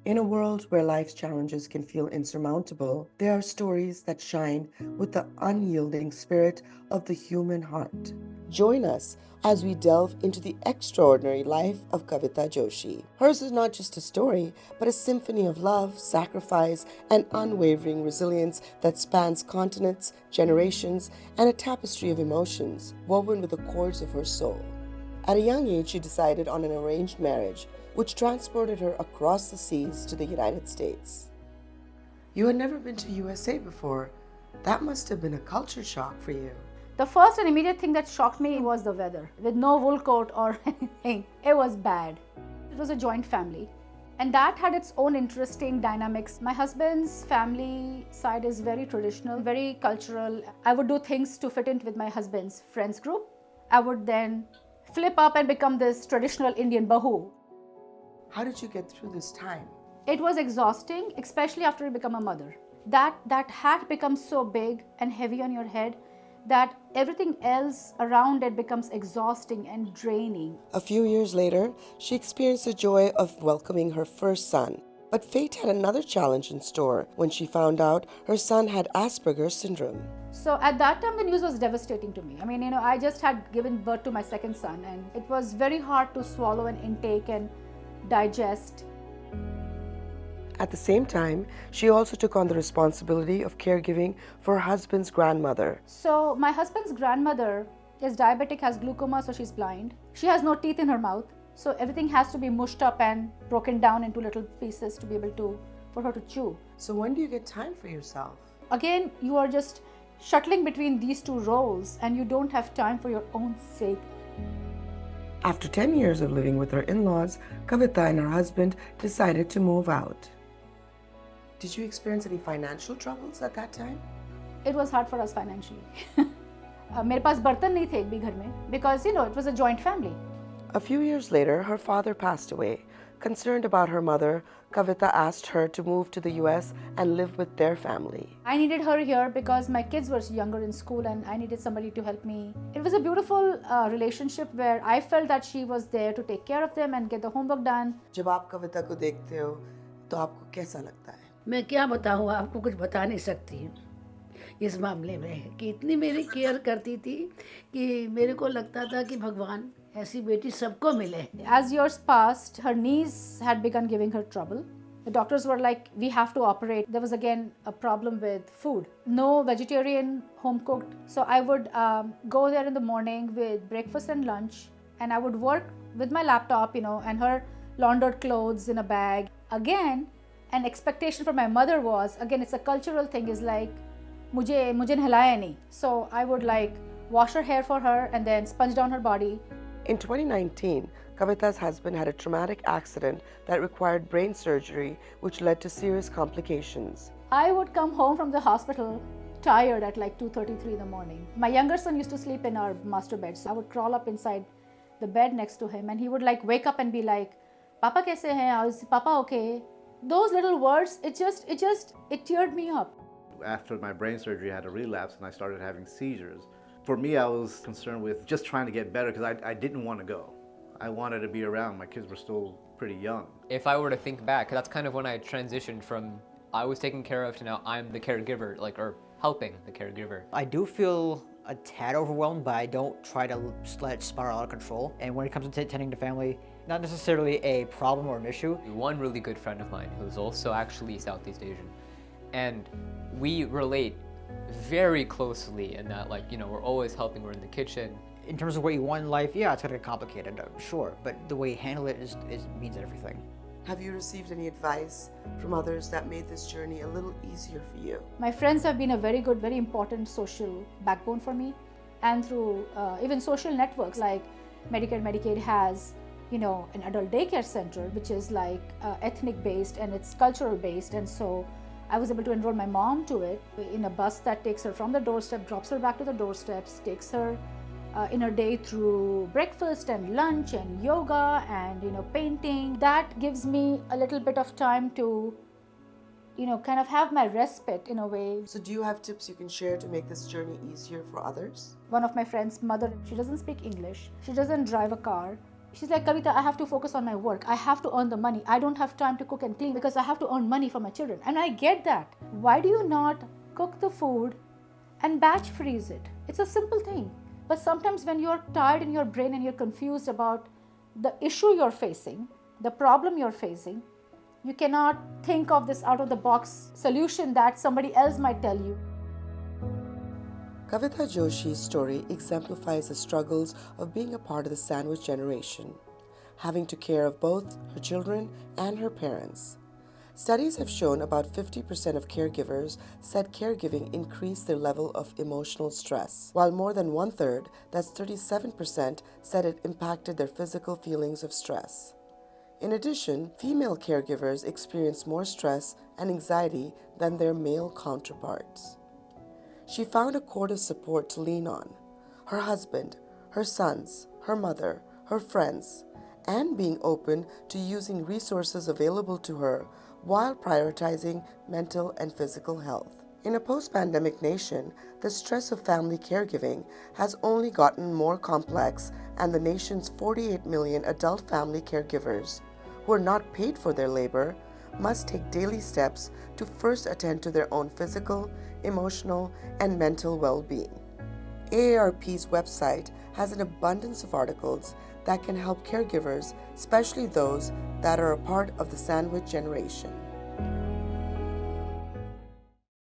In a world where life's challenges can feel insurmountable, there are stories that shine with the unyielding spirit of the human heart. Join us as we delve into the extraordinary life of Kavita Joshi. Hers is not just a story, but a symphony of love, sacrifice, and unwavering resilience that spans continents, generations, and a tapestry of emotions woven with the chords of her soul. At a young age, she decided on an arranged marriage, which transported her across the seas to the United States. You had never been to USA before. That must have been a culture shock for you. The first and immediate thing that shocked me was the weather. With no wool coat or anything, it was bad. It was a joint family, and that had its own interesting dynamics. My husband's family side is very traditional, very cultural. I would do things to fit in with my husband's friends group. I would then flip up and become this traditional Indian bahu. How did you get through this time? It was exhausting, especially after you become a mother. That hat becomes so big and heavy on your head that everything else around it becomes exhausting and draining. A few years later, she experienced the joy of welcoming her first son. But fate had another challenge in store when she found out her son had Asperger's syndrome. So at that time, the news was devastating to me. I mean, I just had given birth to my second son, and it was very hard to swallow and intake and digest. At the same time, she also took on the responsibility of caregiving for her husband's grandmother. So my husband's grandmother is diabetic, has glaucoma, so she's blind. She has no teeth in her mouth, so everything has to be mushed up and broken down into little pieces to be able to, for her to chew. So when do you get time for yourself? Again, you are just shuttling between these two roles and you don't have time for your own sake. After 10 years of living with her in-laws, Kavita and her husband decided to move out. Did you experience any financial troubles at that time? It was hard for us financially. मेरे पास बर्तन नहीं थे एक भी घर में because it was a joint family. A few years later, her father passed away. Concerned about her mother, Kavita asked her to move to the US and live with their family. I needed her here because my kids were younger in school and I needed somebody to help me. It was a beautiful relationship where I felt that she was there to take care of them and get the homework done. जब आप कविता को देखते हो, तो आपको कैसा लगता है? मैं क्या बताऊँ, आपको कुछ बता नहीं सकती इस मामले में कि इतनी मेरी केयर करती थी कि मेरे को लगता था कि भगवान ऐसी बेटी सबको मिले. As years passed, her knees had begun giving her trouble. The doctors were like, we have to operate. There was again a problem with food. No vegetarian home cooked. So I would go there in the morning with breakfast and lunch, and I would work with my laptop, and her laundered clothes in a bag. Again, an expectation from my mother was, again, it's a cultural thing, is like, मुझे नहलाया नहीं. So I would wash her hair for her and then sponge down her body. In 2019, Kavita's husband had a traumatic accident that required brain surgery, which led to serious complications. I would come home from the hospital tired at 2:33 in the morning. My younger son used to sleep in our master bed, so I would crawl up inside the bed next to him and he would wake up and be like, Papa kaise hai? Is Papa okay? Those little words, it teared me up. After my brain surgery, I had a relapse and I started having seizures. For me, I was concerned with just trying to get better because I didn't want to go. I wanted to be around. My kids were still pretty young. If I were to think back, that's kind of when I transitioned from I was taken care of to now I'm the caregiver, or helping the caregiver. I do feel a tad overwhelmed, but I don't try to let it spiral out of control. And when it comes to tending to family, not necessarily a problem or an issue. One really good friend of mine who's also actually Southeast Asian, and we relate very closely in that, we're always helping, we're in the kitchen. In terms of what you want in life, yeah, it's gonna get complicated, sure, but the way you handle it means everything. Have you received any advice from others that made this journey a little easier for you? My friends have been a very good, very important social backbone for me, and through even social networks like Medicare, Medicaid has, an adult daycare center, which is ethnic based and it's cultural based, and so I was able to enroll my mom to it in a bus that takes her from the doorstep, drops her back to the doorsteps, takes her in her day through breakfast and lunch and yoga and painting. That gives me a little bit of time to kind of have my respite in a way. So do you have tips you can share to make this journey easier for others? One of my friend's mother, she doesn't speak English, she doesn't drive a car, She's like, Kavita, I have to focus on my work. I have to earn the money. I don't have time to cook and clean because I have to earn money for my children. And I get that. Why do you not cook the food and batch freeze it? It's a simple thing. But sometimes when you're tired in your brain and you're confused about the issue you're facing, the problem you're facing, you cannot think of this out of the box solution that somebody else might tell you. Kavita Joshi's story exemplifies the struggles of being a part of the sandwich generation, having to care of both her children and her parents. Studies have shown about 50% of caregivers said caregiving increased their level of emotional stress, while more than one-third, that's 37%, said it impacted their physical feelings of stress. In addition, female caregivers experience more stress and anxiety than their male counterparts. She found a cord of support to lean on: her husband, her sons, her mother, her friends, and being open to using resources available to her while prioritizing mental and physical health. In a post-pandemic nation, the stress of family caregiving has only gotten more complex, and the nation's 48 million adult family caregivers, who are not paid for their labor, must take daily steps to first attend to their own physical, emotional, and mental well-being. AARP's website has an abundance of articles that can help caregivers, especially those that are a part of the sandwich generation.